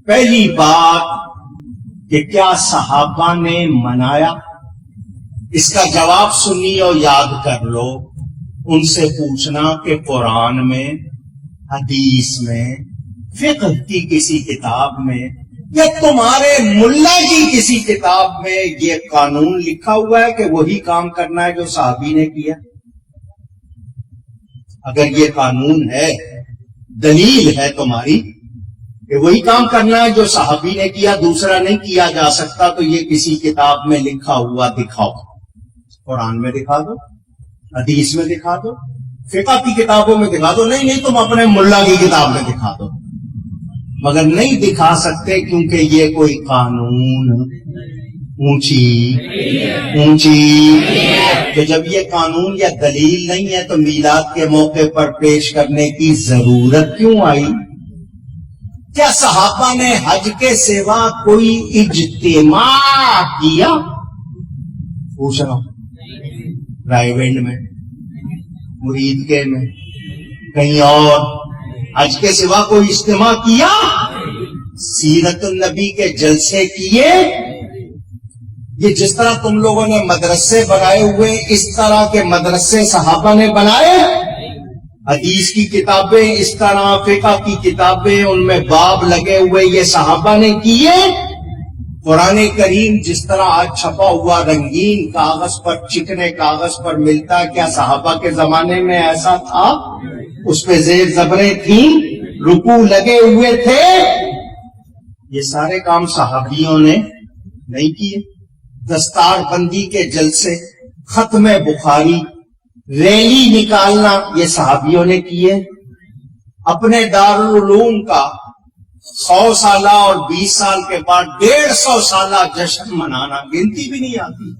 پہلی بات کہ کیا صحابہ نے منایا، اس کا جواب سنی اور یاد کر لو. ان سے پوچھنا کہ قرآن میں، حدیث میں، فقہ کی کسی کتاب میں یا تمہارے ملا کی کسی کتاب میں یہ قانون لکھا ہوا ہے کہ وہی کام کرنا ہے جو صحابی نے کیا. اگر یہ قانون ہے، دلیل ہے تمہاری کہ وہی کام کرنا ہے جو صحابی نے کیا، دوسرا نہیں کیا جا سکتا، تو یہ کسی کتاب میں لکھا ہوا دکھاؤ. قرآن میں دکھا دو، حدیث میں دکھا دو، فقہ کی کتابوں میں دکھا دو. نہیں تم اپنے ملا کی کتاب میں دکھا دو. مگر نہیں دکھا سکتے کیونکہ یہ کوئی قانون اونچی تو جب یہ قانون یا دلیل نہیں ہے تو میلاد کے موقع پر پیش کرنے کی ضرورت کیوں آئی؟ کیا صحابہ نے حج کے سوا کوئی اجتماع کیا؟ پوچھ رہا ہوں، رائیونڈ میں، مرید کے میں، کہیں اور حج کے سوا کوئی اجتماع کیا؟ سیرت النبی کے جلسے کیے؟ یہ جس طرح تم لوگوں نے مدرسے بنائے ہوئے اس طرح کے مدرسے صحابہ نے بنائے؟ حدیث کی کتابیں اس طرح، فقہ کی کتابیں ان میں باب لگے ہوئے یہ صحابہ نے کیے؟ قرآن کریم جس طرح آج چھپا ہوا رنگین کاغذ پر، چکنے کاغذ پر ملتا ہے، کیا صحابہ کے زمانے میں ایسا تھا؟ اس پہ زیر زبریں تھیں، رکوع لگے ہوئے تھے؟ یہ سارے کام صحابیوں نے نہیں کیے. دستار بندی کے جلسے، ختم بخاری، ریلی نکالنا، یہ صحابیوں نے کیے. اپنے دارالعلوم کا 100 سالہ اور 20 سال کے بعد 150 سالہ جشن منانا گنتی بھی نہیں آتی.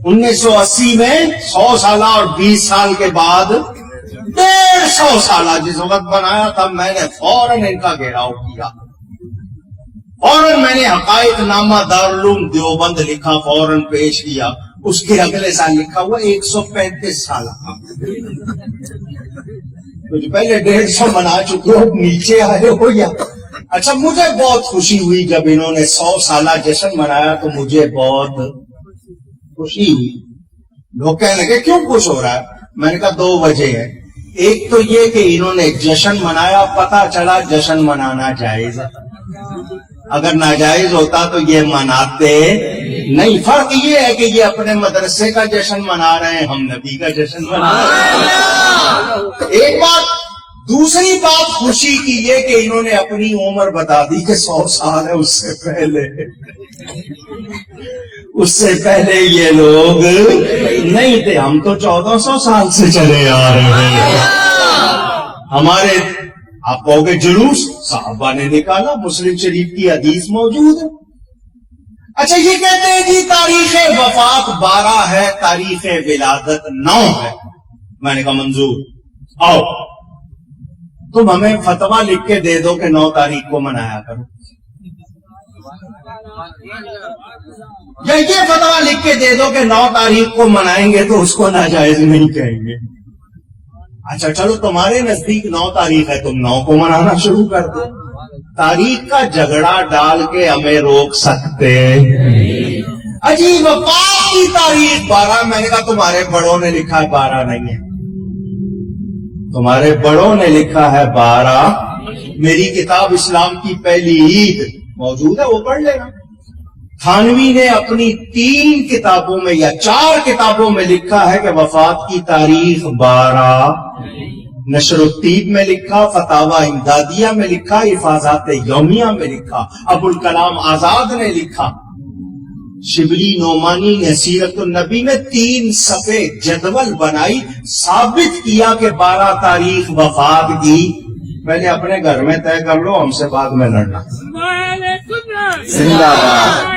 1980 میں 100 سالہ اور 20 سال کے بعد 150 سالہ جس وقت بنایا تھا، میں نے فوراً ان کا گھیراؤ کیا. فوراً میں نے حقائق نامہ دارالعلوم دیوبند لکھا، فوراً پیش کیا. اس کے اگلے سال لکھا ہوا 135 سال کچھ پہلے 150 منا چکے ہو، نیچے آئے ہو یا؟ اچھا، مجھے بہت خوشی ہوئی جب انہوں نے 100 سالہ جشن منایا، تو مجھے بہت خوشی ہوئی. لوگ کہنے لگے کیوں خوش ہو رہا ہے؟ میں نے کہا 2 وجہ ہے. ایک تو یہ کہ انہوں نے جشن منایا، پتہ چلا جشن منانا جائز ہے. اگر ناجائز ہوتا تو یہ مناتے نہیں. فرق یہ ہے کہ یہ اپنے مدرسے کا جشن منا رہے ہیں، ہم نبی کا جشن منا رہے ہیں. ایک بات. دوسری بات خوشی کی یہ کہ انہوں نے اپنی عمر بتا دی کہ 100 سال ہے. اس سے پہلے یہ لوگ نہیں تھے. ہم تو 1400 سال سے چلے آ رہے ہیں. ہمارے آپ کہو گے جلوس، صحابہ نے نکالا، مسلم شریف کی حدیث موجود ہے. اچھا، یہ کہتے ہیں جی تاریخ وفات 12 ہے، تاریخ ولادت 9 ہے. میں نے کہا منظور. آؤ تم ہمیں فتویٰ لکھ کے دے دو کہ 9 تاریخ کو منایا کرو، یا یہ فتویٰ لکھ کے دے دو کہ 9 تاریخ کو منائیں گے تو اس کو ناجائز نہیں کہیں گے. اچھا چلو، تمہارے نزدیک 9 تاریخ ہے، تم 9 کو منانا شروع کر دو. تاریخ کا جھگڑا ڈال کے ہمیں روک سکتے؟ عجیب. وفات کی تاریخ 12. میں نے کہا تمہارے بڑوں نے لکھا ہے 12 نہیں ہے، تمہارے بڑوں نے لکھا ہے 12. میری کتاب اسلام کی پہلی عید موجود ہے، وہ پڑھ لینا. تھانوی نے اپنی 3 کتابوں میں یا 4 کتابوں میں لکھا ہے کہ وفات کی تاریخ 12. نشر الطیب میں لکھا، فتاوی امدادیہ میں لکھا، حفاظات یومیہ میں لکھا، ابوالکلام آزاد نے لکھا. شبلی نعمانی نے سیرت النبی میں 3 صفحے جدول بنائی، ثابت کیا کہ 12 تاریخ وفات کی. پہلے اپنے گھر میں طے کر لو، ہم سے بعد میں لڑنا. زندہ باد.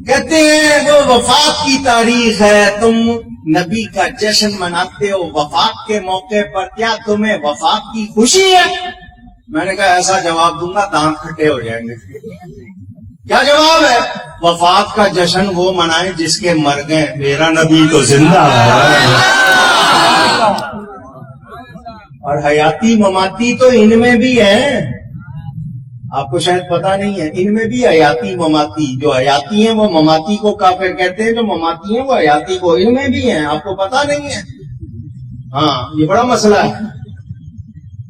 کہتے ہیں وہ وفات کی تاریخ ہے، تم نبی کا جشن مناتے ہو وفات کے موقع پر، کیا تمہیں وفات کی خوشی ہے؟ میں نے کہا ایسا جواب دوں گا دانت کھٹے ہو جائیں گے. کیا جواب ہے؟ وفات کا جشن وہ منائے جس کے مر گئے، میرا نبی تو زندہ ہے. اور حیاتی مماتی تو ان میں بھی ہیں، آپ کو شاید پتا نہیں ہے، ان میں بھی حیاتی مماتی، جو حیاتی ہیں وہ مماتی کو کافر کہتے ہیں، جو مماتی ہیں وہ حیاتی کو، ان میں بھی ہیں، آپ کو پتا نہیں ہے۔ ہاں یہ بڑا مسئلہ ہے،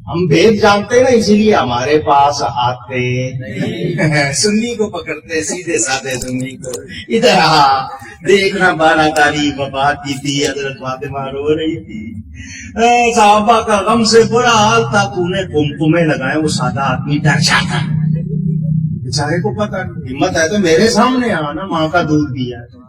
ہم بھید جانتے نا، اسی لیے ہمارے پاس آتے سنی کو پکڑتے، سیدھے سادے سنی کو، ادھر دیکھنا 12 تاریخ وفات کی تھی، حضرت فاطمہ رو رہی تھی، صحابہ کا غم سے برا حال تھا، تو نے قمقمے لگائے، وہ سادہ آدمی ڈر جاتا، بیچارے کو پتا ہمت ہے تو میرے سامنے آنا، ماں کا دودھ دیا ہے